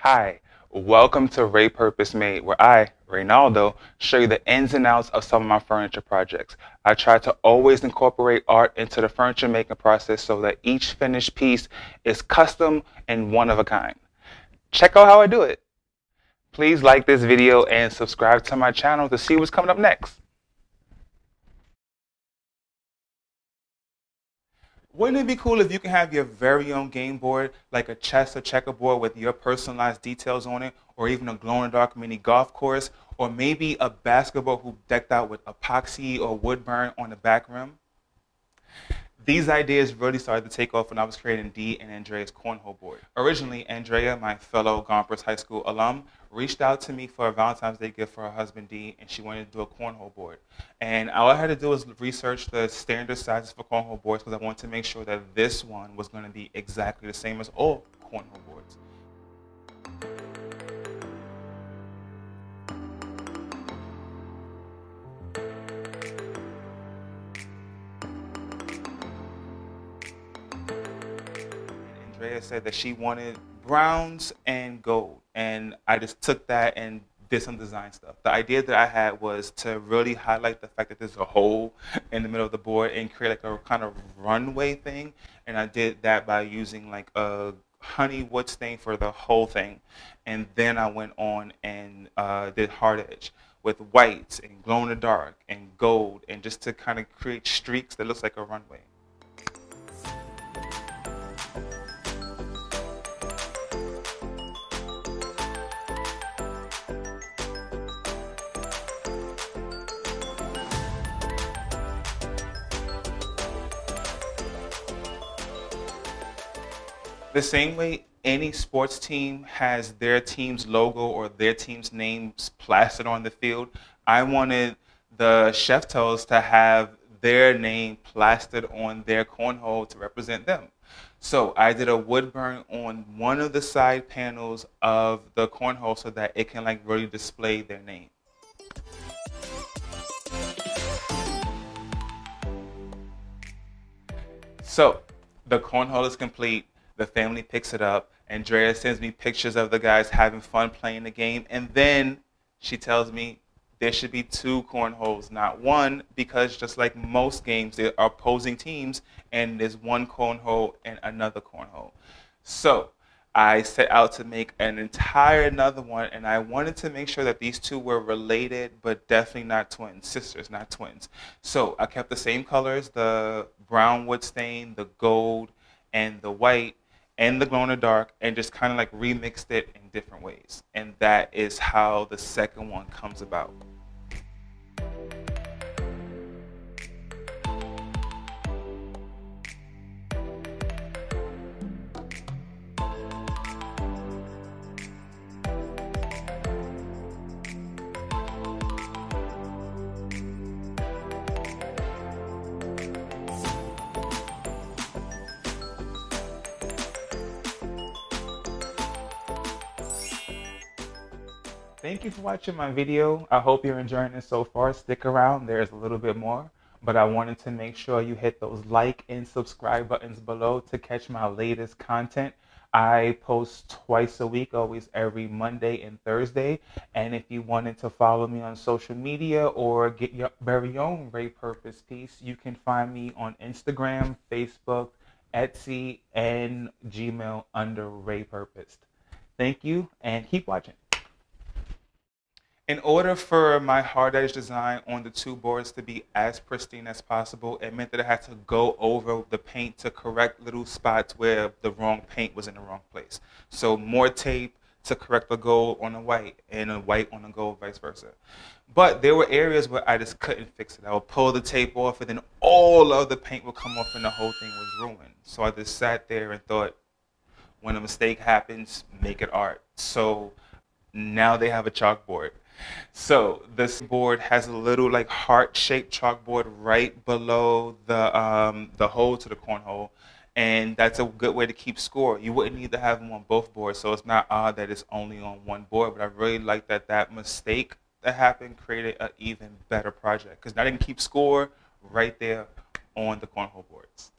Hi, welcome to Reypurposed Made, where I, Reynaldo, show you the ins and outs of some of my furniture projects. I try to always incorporate art into the furniture making process so that each finished piece is custom and one of a kind. Check out how I do it. Please like this video and subscribe to my channel to see what's coming up next. Wouldn't it be cool if you can have your very own game board, like a chess or checkerboard with your personalized details on it, or even a glow-in-the-dark mini golf course, or maybe a basketball hoop decked out with epoxy or woodburn on the back rim? These ideas really started to take off when I was creating Dee and Andrea's Cornhole board. Originally, Andrea, my fellow Gompers High School alum, reached out to me for a Valentine's Day gift for her husband Dee, and she wanted to do a cornhole board. And all I had to do was research the standard sizes for cornhole boards because I wanted to make sure that this one was going to be exactly the same as all cornhole boards. Andrea said that she wanted browns and gold, and I just took that and did some design stuff. The idea that I had was to really highlight the fact that there's a hole in the middle of the board and create like a kind of runway thing, and I did that by using like a honey wood stain for the whole thing, and then I went on and did hard edge with whites and glow in the dark and gold, and just to kind of create streaks that looks like a runway. The same way any sports team has their team's logo or their team's names plastered on the field, I wanted the chef toes to have their name plastered on their cornhole to represent them. So I did a wood burn on one of the side panels of the cornhole so that it can like really display their name. So the cornhole is complete. The family picks it up. Andrea sends me pictures of the guys having fun playing the game. And then she tells me there should be two cornholes, not one, because just like most games, there are opposing teams, and there's one cornhole and another cornhole. So I set out to make an entire another one, and I wanted to make sure that these two were related, but definitely not twins, sisters, not twins. So I kept the same colors, the brown wood stain, the gold, and the white, and the glow in the dark, and just kind of like remixed it in different ways. And that is how the second one comes about. Thank you for watching my video. I hope you're enjoying it so far. Stick around, there's a little bit more. But I wanted to make sure you hit those like and subscribe buttons below to catch my latest content. I post twice a week, always every Monday and Thursday. And if you wanted to follow me on social media or get your very own Reypurposed piece, you can find me on Instagram, Facebook, Etsy, and Gmail under Reypurposed. Thank you and keep watching. In order for my hard edge design on the two boards to be as pristine as possible, it meant that I had to go over the paint to correct little spots where the wrong paint was in the wrong place. So more tape to correct the gold on the white and the white on the gold, vice versa. But there were areas where I just couldn't fix it. I would pull the tape off and then all of the paint would come off and the whole thing was ruined. So I just sat there and thought, when a mistake happens, make it art. So now they have a chalkboard. So this board has a little like heart-shaped chalkboard right below the hole to the cornhole, and that's a good way to keep score. You wouldn't need to have them on both boards, so it's not odd that it's only on one board. But I really like that that mistake that happened created an even better project because now they can keep score right there on the cornhole boards.